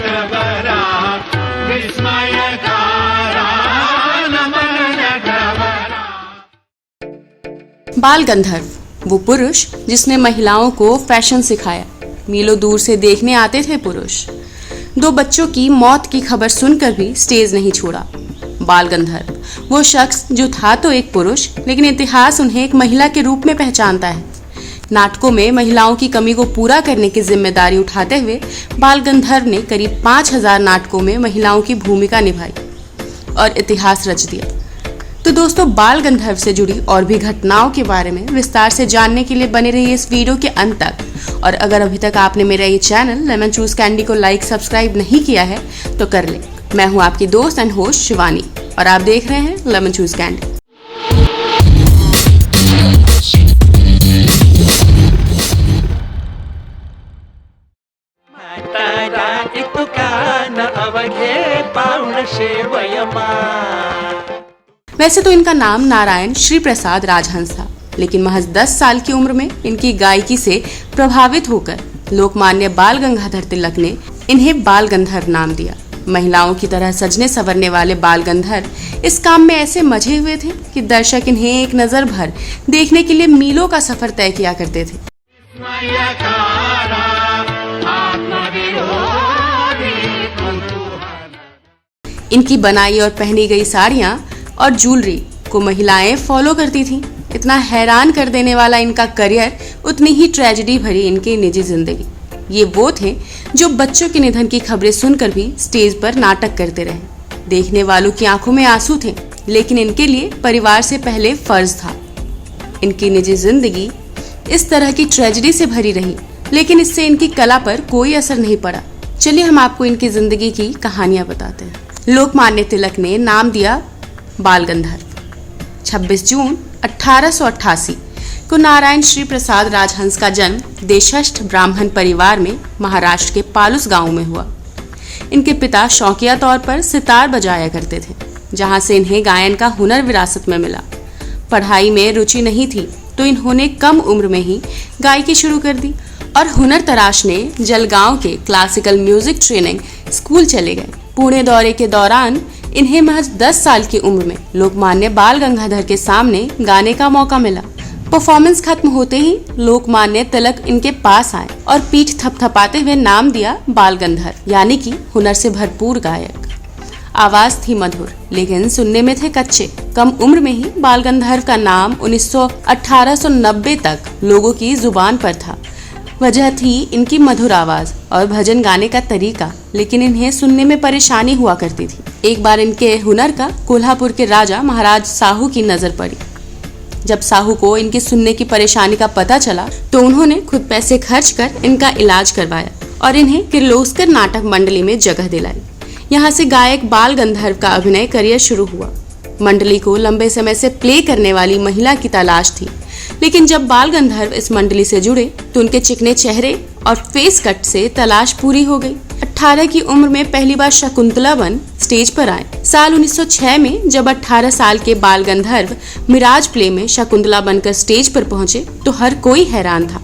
नटवरा विस्मयकारा नमन नटवरा। बाल गंधर्व, वो पुरुष जिसने महिलाओं को फैशन सिखाया। मीलों दूर से देखने आते थे पुरुष। 2 बच्चों की मौत की खबर सुनकर भी स्टेज नहीं छोड़ा। बाल गंधर्व, वो शख्स जो था तो एक पुरुष, लेकिन इतिहास उन्हें एक महिला के रूप में पहचानता है। नाटकों में महिलाओं की कमी को पूरा करने की जिम्मेदारी उठाते हुए बाल गंधर्व ने करीब 5000 नाटकों में महिलाओं की भूमिका निभाई और इतिहास रच दिया। तो दोस्तों, बाल गंधर्व से जुड़ी और भी घटनाओं के बारे में विस्तार से जानने के लिए बने रहिए इस वीडियो के अंत तक। और अगर अभी तक आपने मेरा ये चैनल लेमन चूज कैंडी को लाइक सब्सक्राइब नहीं किया है तो कर ले। मैं हूँ आपकी दोस्त एंड होस्ट शिवानी और आप देख रहे हैं लेमन चूज कैंडी। वैसे तो इनका नाम नारायण श्री प्रसाद राजहंस था, लेकिन महज 10 साल की उम्र में इनकी गायकी से प्रभावित होकर लोकमान्य बाल गंगाधर तिलक ने इन्हें बाल गंधर्व नाम दिया। महिलाओं की तरह सजने संवरने वाले बाल गंधर्व इस काम में ऐसे मजे हुए थे कि दर्शक इन्हें एक नजर भर देखने के लिए मीलों का सफर तय किया करते थे। इनकी बनाई और पहनी गई साड़ियां और ज्वेलरी को महिलाएं फॉलो करती थीं। इतना हैरान कर देने वाला इनका करियर, उतनी ही ट्रेजेडी भरी इनकी निजी जिंदगी। ये वो थे जो बच्चों के निधन की खबरें सुनकर भी स्टेज पर नाटक करते रहे। देखने वालों की आंखों में आंसू थे, लेकिन इनके लिए परिवार से पहले फर्ज था। इनकी निजी जिंदगी इस तरह की ट्रेजेडी से भरी रही, लेकिन इससे इनकी कला पर कोई असर नहीं पड़ा। चलिए हम आपको इनकी जिंदगी की कहानियां बताते हैं। लोकमान्य तिलक ने नाम दिया बाल गंधर्व। 26 जून 1888 को नारायण श्री प्रसाद राजहंस का जन्म देशस्थ ब्राह्मण परिवार में महाराष्ट्र के पालुस गांव में हुआ। इनके पिता शौकिया तौर पर सितार बजाया करते थे, जहां से इन्हें गायन का हुनर विरासत में मिला। पढ़ाई में रुचि नहीं थी तो इन्होंने कम उम्र में ही गायकी शुरू कर दी और हुनर तराशने जलगांव के क्लासिकल म्यूजिक ट्रेनिंग स्कूल चले गए। पुणे दौरे के दौरान इन्हें महज 10 साल की उम्र में लोकमान्य बाल गंगाधर के सामने गाने का मौका मिला। परफॉर्मेंस खत्म होते ही लोकमान्य तिलक इनके पास आए और पीठ थपथपाते हुए नाम दिया बाल गंधर्व, यानी कि हुनर से भरपूर गायक। आवाज थी मधुर, लेकिन सुनने में थे कच्चे। कम उम्र में ही बाल गंधर्व का नाम 1890 तक लोगों की जुबान पर था। वजह थी इनकी मधुर आवाज और भजन गाने का तरीका, लेकिन इन्हें सुनने में परेशानी हुआ करती थी। एक बार इनके हुनर का कोल्हापुर के राजा महाराज साहू की नजर पड़ी। जब साहू को इनकी सुनने की परेशानी का पता चला तो उन्होंने खुद पैसे खर्च कर इनका इलाज करवाया और इन्हें किर्लोस्कर नाटक मंडली में जगह दिलाई। यहाँ से गायक बाल गंधर्व का अभिनय करियर शुरू हुआ। मंडली को लंबे समय से प्ले करने वाली महिला की तलाश थी, लेकिन जब बाल गंधर्व इस मंडली से जुड़े तो उनके चिकने चेहरे और फेस कट से तलाश पूरी हो गई। 18 की उम्र में पहली बार शकुंतला बन स्टेज पर आए। साल 1906 में जब 18 साल के बाल गंधर्व मिराज प्ले में शकुंतला बनकर स्टेज पर पहुंचे तो हर कोई हैरान था।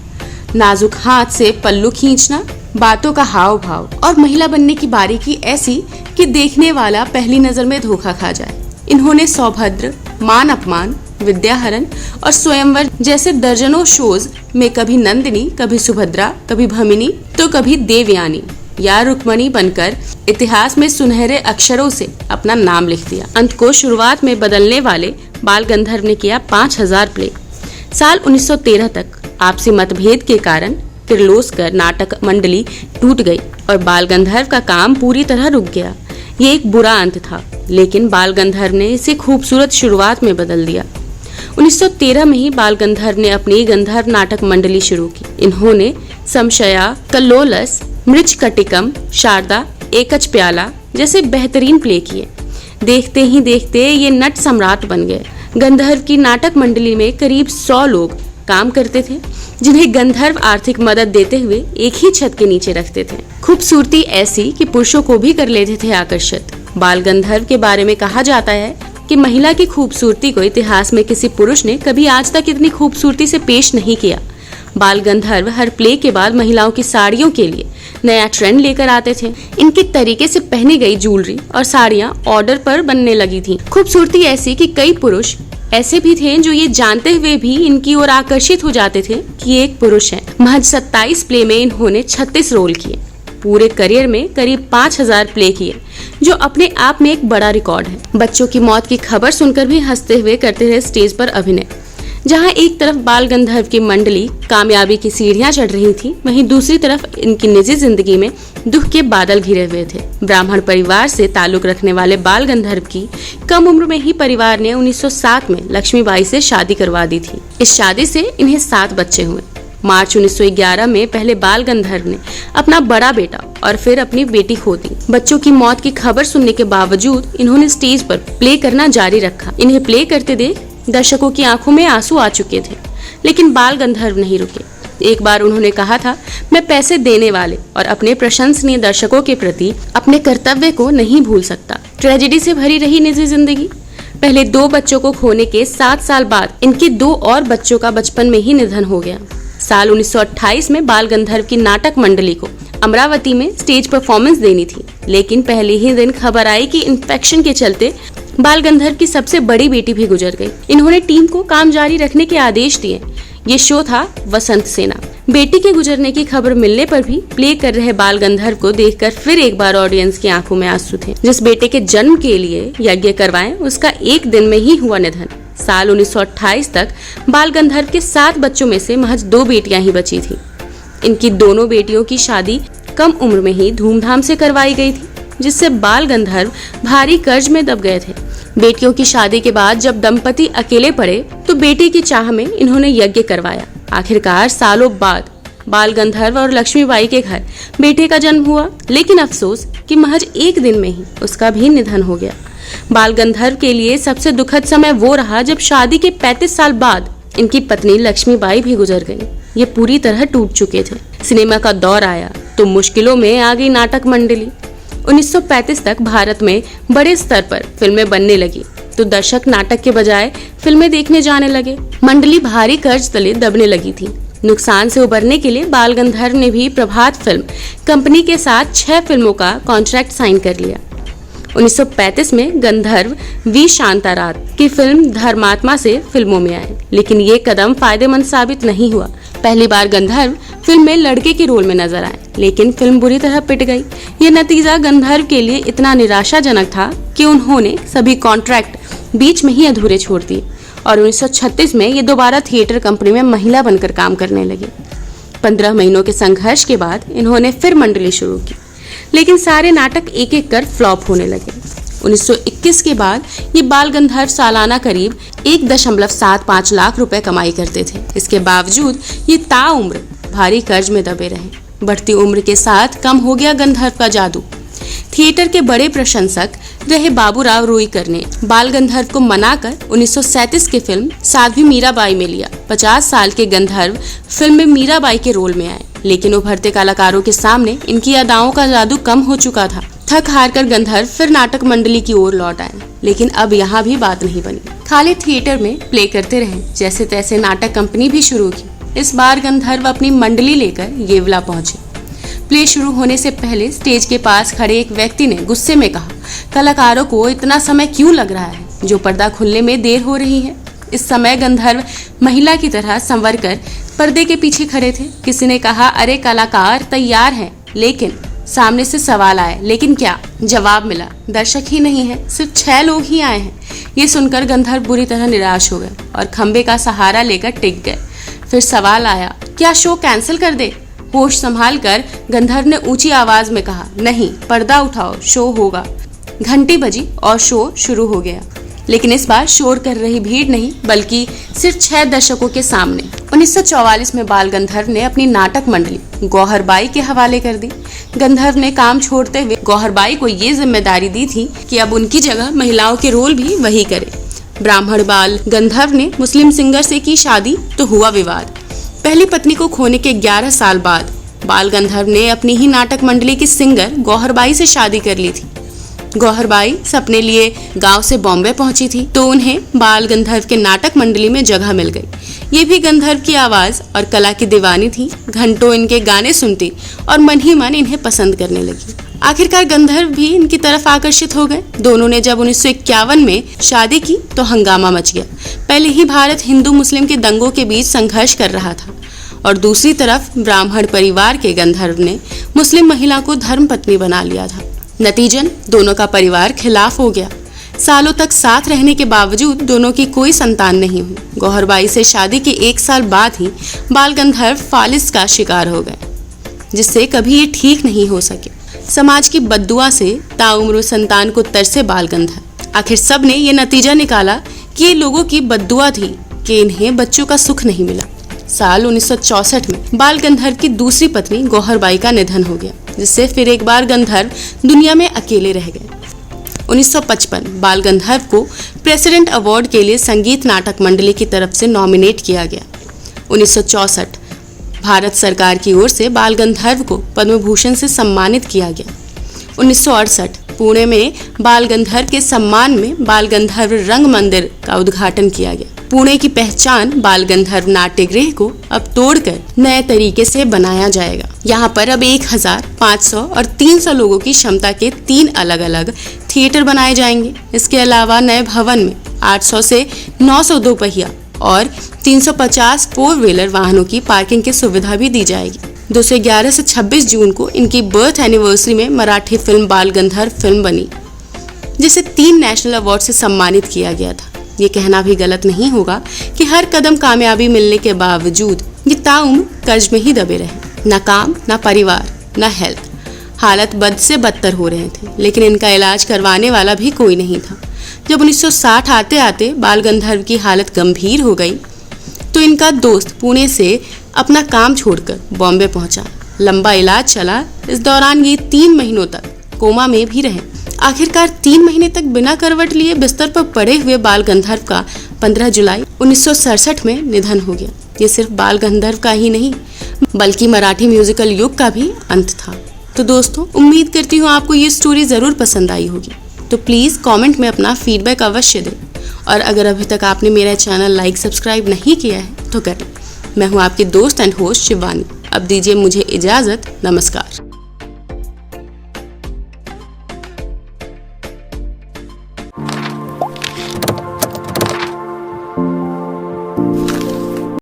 नाजुक हाथ से पल्लू खींचना, बातों का हाव भाव और महिला बनने की बारीकी ऐसी कि देखने वाला पहली नजर में धोखा खा जाए। इन्होंने सौभद्र, मान अपमान, विद्याहरण और स्वयंवर जैसे दर्जनों शोज में कभी नंदिनी, कभी सुभद्रा, कभी भमिनी तो कभी देवयानी या रुक्मणी बनकर इतिहास में सुनहरे अक्षरों से अपना नाम लिख दिया। अंत को शुरुआत में बदलने वाले बाल गंधर्व ने किया 5000 प्ले। साल 1913 तक आपसी मतभेद के कारण किर्लोस्कर नाटक मंडली टूट गई और बाल गंधर्व का काम पूरी तरह रुक गया। ये एक बुरा अंत था, लेकिन बाल गंधर्व ने इसे खूबसूरत शुरुआत में बदल दिया। 1913 में ही बाल गंधर्व ने अपनी गंधर्व नाटक मंडली शुरू की। इन्होंने समशया, कल्लोलस, मृच्छकटिकम, शारदा, एकच प्याला जैसे बेहतरीन प्ले किए। देखते ही देखते ये नट सम्राट बन गए। गंधर्व की नाटक मंडली में करीब 100 लोग काम करते थे, जिन्हें गंधर्व आर्थिक मदद देते हुए एक ही छत के नीचे रखते थे। खूबसूरती ऐसी कि पुरुषों को भी कर लेते थे आकर्षित। बाल गंधर्व के बारे में कहा जाता है कि महिला की खूबसूरती को इतिहास में किसी पुरुष ने कभी आज तक इतनी खूबसूरती से पेश नहीं किया। बाल गंधर्व हर प्ले के बाद महिलाओं की साड़ियों के लिए नया ट्रेंड लेकर आते थे। इनके तरीके से पहनी गई ज्वेलरी और साड़ियां ऑर्डर पर बनने लगी थी। खूबसूरती ऐसी कि कई पुरुष ऐसे भी थे जो ये जानते हुए भी इनकी ओर आकर्षित हो जाते थे कि ये एक पुरुष है। महज 27 प्ले में इन्होंने 36 रोल किए। पूरे करियर में करीब 5000 प्ले किए, जो अपने आप में एक बड़ा रिकॉर्ड है। बच्चों की मौत की खबर सुनकर भी हंसते हुए करते रहे स्टेज पर अभिनय। जहां एक तरफ बाल गंधर्व की मंडली कामयाबी की सीढ़ियां चढ़ रही थी, वहीं दूसरी तरफ इनकी निजी जिंदगी में दुख के बादल घिरे हुए थे। ब्राह्मण परिवार से ताल्लुक रखने वाले बाल गंधर्व की कम उम्र में ही परिवार ने 1907 में लक्ष्मीबाई से शादी करवा दी थी। इस शादी से इन्हें 7 बच्चे हुए। मार्च 1911 में पहले बाल गंधर्व ने अपना बड़ा बेटा और फिर अपनी बेटी खो दी। बच्चों की मौत की खबर सुनने के बावजूद इन्होंने स्टेज पर प्ले करना जारी रखा। इन्हें प्ले करते देख दर्शकों की आंखों में आंसू आ चुके थे, लेकिन बाल गंधर्व नहीं रुके। एक बार उन्होंने कहा था, मैं पैसे देने वाले और अपने प्रशंसनीय दर्शकों के प्रति अपने कर्तव्य को नहीं भूल सकता। ट्रेजेडी से भरी रही निजी जिंदगी। पहले 2 बच्चों को खोने के 7 साल बाद इनके 2 और बच्चों का बचपन में ही निधन हो गया। साल 1928 में बाल गंधर्व की नाटक मंडली को अमरावती में स्टेज परफॉर्मेंस देनी थी, लेकिन पहले ही दिन खबर आई कि इन्फेक्शन के चलते बाल गंधर्व की सबसे बड़ी बेटी भी गुजर गई। इन्होंने टीम को काम जारी रखने के आदेश दिए। ये शो था वसंत सेना। बेटी के गुजरने की खबर मिलने पर भी प्ले कर रहे बाल गंधर्व को देखकर फिर एक बार ऑडियंस की आंखों में आंसू थे। जिस बेटे के जन्म के लिए यज्ञ करवाएं, उसका एक दिन में ही हुआ निधन। साल 1928 तक बाल गंधर्व के 7 बच्चों में से महज 2 बेटियां ही बची थी। इनकी दोनों बेटियों की शादी कम उम्र में ही धूमधाम से करवाई गई थी, जिससे बाल गंधर्व भारी कर्ज में दब गए थे। बेटियों की शादी के बाद जब दंपति अकेले पड़े तो बेटी की चाह में इन्होंने यज्ञ करवाया। आखिरकार सालों बाद बाल गंधर्व और लक्ष्मीबाई के घर बेटे का जन्म हुआ, लेकिन अफसोस कि महज एक दिन में ही उसका भी निधन हो गया। बाल गंधर्व के लिए सबसे दुखद समय वो रहा जब शादी के 35 साल बाद इनकी पत्नी लक्ष्मीबाई भी गुजर गई। ये पूरी तरह टूट चुके थे। सिनेमा का दौर आया तो मुश्किलों में आ गई नाटक मंडली। 1935 तक भारत में बड़े स्तर पर फिल्में बनने लगी तो दर्शक नाटक के बजाय फिल्में देखने जाने लगे। मंडली भारी कर्ज तले दबने लगी थी। नुकसान से उबरने के लिए बाल गंधर्व ने भी प्रभात फिल्म कंपनी के साथ 6 फिल्मों का कॉन्ट्रैक्ट साइन कर लिया। 1935 में गंधर्व वी शांतारात की फिल्म धर्मात्मा से फिल्मों में आए, लेकिन ये कदम फायदेमंद साबित नहीं हुआ। पहली बार गंधर्व फिल्म में लड़के के रोल में नजर आए, लेकिन फिल्म बुरी तरह पिट गई। ये नतीजा गंधर्व के लिए इतना निराशाजनक था कि उन्होंने सभी कॉन्ट्रैक्ट बीच में ही अधूरे छोड़ दिए और 1936 में ये दोबारा थिएटर कंपनी में महिला बनकर काम करने लगे। 15 महीनों के संघर्ष के बाद इन्होंने फिर मंडली शुरू की, लेकिन सारे नाटक एक एक कर फ्लॉप होने लगे। 1921 के बाद ये बाल गंधर्व सालाना करीब 1.75 लाख रुपए कमाई करते थे। इसके बावजूद ये ताउम्र भारी कर्ज में दबे रहे। बढ़ती उम्र के साथ कम हो गया गंधर्व का जादू। थिएटर के बड़े प्रशंसक रहे बाबूराव रुईकर ने बाल गंधर्व को मनाकर 1937 की फिल्म साध्वी मीराबाई में लिया। 50 साल के गंधर्व फिल्म में मीराबाई के रोल में आए, लेकिन उभरते कलाकारों के सामने इनकी अदाओं का जादू कम हो चुका था। थक हार कर गंधर्व फिर नाटक मंडली की ओर लौट आए, लेकिन अब यहाँ भी बात नहीं बनी। खाली थिएटर में प्ले करते रहे। जैसे तैसे नाटक कंपनी भी शुरू की। इस बार गंधर्व अपनी मंडली लेकर येवला पहुंचे। प्ले शुरू होने से पहले स्टेज के पास खड़े एक व्यक्ति ने गुस्से में कहा, कलाकारों को इतना समय क्यों लग रहा है, जो पर्दा खुलने में देर हो रही है। इस समय गंधर्व महिला की तरह संवर कर पर्दे के पीछे खड़े थे। किसी ने कहा, अरे कलाकार तैयार हैं, लेकिन सामने से सवाल आए, लेकिन क्या? जवाब मिला, दर्शक ही नहीं है, सिर्फ 6 लोग ही आए हैं। ये सुनकर गंधर्व बुरी तरह निराश हो गए और खंबे का सहारा लेकर टिक गए। फिर सवाल आया, क्या शो कैंसिल कर दे? होश संभाल कर गंधर्व ने ऊंची आवाज में कहा, नहीं, पर्दा उठाओ, शो होगा। घंटी बजी और शो शुरू हो गया, लेकिन इस बार शोर कर रही भीड़ नहीं, बल्कि सिर्फ 6 दर्शकों के सामने। 1944 में बाल गंधर्व ने अपनी नाटक मंडली गौहरबाई के हवाले कर दी। गंधर्व ने काम छोड़ते हुए गौहरबाई को ये जिम्मेदारी दी थी कि अब उनकी जगह महिलाओं के रोल भी वही करे। ब्राह्मण बाल गंधर्व ने मुस्लिम सिंगर से की शादी तो हुआ विवाद। पहली पत्नी को खोने के 11 साल बाद बाल गंधर्व ने अपनी ही नाटक मंडली की सिंगर गौहरबाई से शादी कर ली थी। गौहरबाई अपने लिए गांव से बॉम्बे पहुंची थी तो उन्हें बाल गंधर्व के नाटक मंडली में जगह मिल गई। ये भी गंधर्व की आवाज और कला की दीवानी थी। घंटों इनके गाने सुनती और मन ही मन इन्हें पसंद करने लगी। आखिरकार गंधर्व भी इनकी तरफ आकर्षित हो गए। दोनों ने जब 1951 में शादी की तो हंगामा मच गया। पहले ही भारत हिंदू मुस्लिम के दंगों के बीच संघर्ष कर रहा था और दूसरी तरफ ब्राह्मण परिवार के गंधर्व ने मुस्लिम महिला को धर्मपत्नी बना लिया था। नतीजन दोनों का परिवार खिलाफ हो गया। सालों तक साथ रहने के बावजूद दोनों की कोई संतान नहीं हुई। गौहरबाई से शादी के 1 साल बाद ही बाल गंधर्व फालिस का शिकार हो गए, जिससे कभी ये ठीक नहीं हो सके। समाज की बद्दुआ से ताउम्र संतान को तरसे बाल गंधर्व। आखिर सब ने ये नतीजा निकाला कि ये लोगों की बद्दुआ थी कि इन्हें बच्चों का सुख नहीं मिला। साल 1964 में बाल गंधर्व की दूसरी पत्नी गौहरबाई का निधन हो गया, जिससे फिर एक बार गंधर्व दुनिया में अकेले रह गए। 1955 बाल गंधर्व को प्रेसिडेंट अवार्ड के लिए संगीत नाटक मंडली की तरफ से नॉमिनेट किया गया। 1964 भारत सरकार की ओर से बाल गंधर्व को पद्म भूषण से सम्मानित किया गया। 1968 पुणे में बाल गंधर्व के सम्मान में बाल गंधर्व रंग मंदिर का उद्घाटन किया गया। पुणे की पहचान बाल गंधर्व नाट्यगृह को अब तोड़कर नए तरीके से बनाया जाएगा। यहाँ पर अब 1500 और 300 लोगों की क्षमता के 3 अलग अलग थिएटर बनाए जाएंगे। इसके अलावा नए भवन में 800 से 900 दोपहिया और 350 4 व्हीलर वाहनों की पार्किंग की सुविधा भी दी जाएगी। 211 से 26 जून को इनकी बर्थ एनिवर्सरी में मराठी फिल्म बाल गंधर्व फिल्म बनी, जिसे 3 नेशनल अवार्ड से सम्मानित किया गया था। ये कहना भी गलत नहीं होगा कि हर कदम कामयाबी मिलने के बावजूद ये ताउम्र कर्ज में ही दबे रहे। न काम, न परिवार, न हेल्थ। हालत बद से बदतर हो रहे थे, लेकिन इनका इलाज करवाने वाला भी कोई नहीं था। जब 1960 आते आते बाल गंधर्व की हालत गंभीर हो गई तो इनका दोस्त पुणे से अपना काम छोड़कर बॉम्बे पहुंचा। लंबा इलाज चला। इस दौरान ये 3 महीनों तक कोमा में भी रहे। आखिरकार 3 महीने तक बिना करवट लिए बिस्तर पर पड़े हुए बाल गंधर्व का 15 जुलाई 1967 में निधन हो गया। ये सिर्फ बाल गंधर्व का ही नहीं बल्कि मराठी म्यूजिकल युग का भी अंत था। तो दोस्तों, उम्मीद करती हूँ आपको ये स्टोरी ज़रूर पसंद आई होगी। तो प्लीज़ कमेंट में अपना फीडबैक अवश्य दें और अगर अभी तक आपने मेरा चैनल लाइक सब्सक्राइब नहीं किया है तो करें। मैं हूँ आपकी दोस्त एंड होस्ट शिवानी। अब दीजिए मुझे इजाज़त। नमस्कार।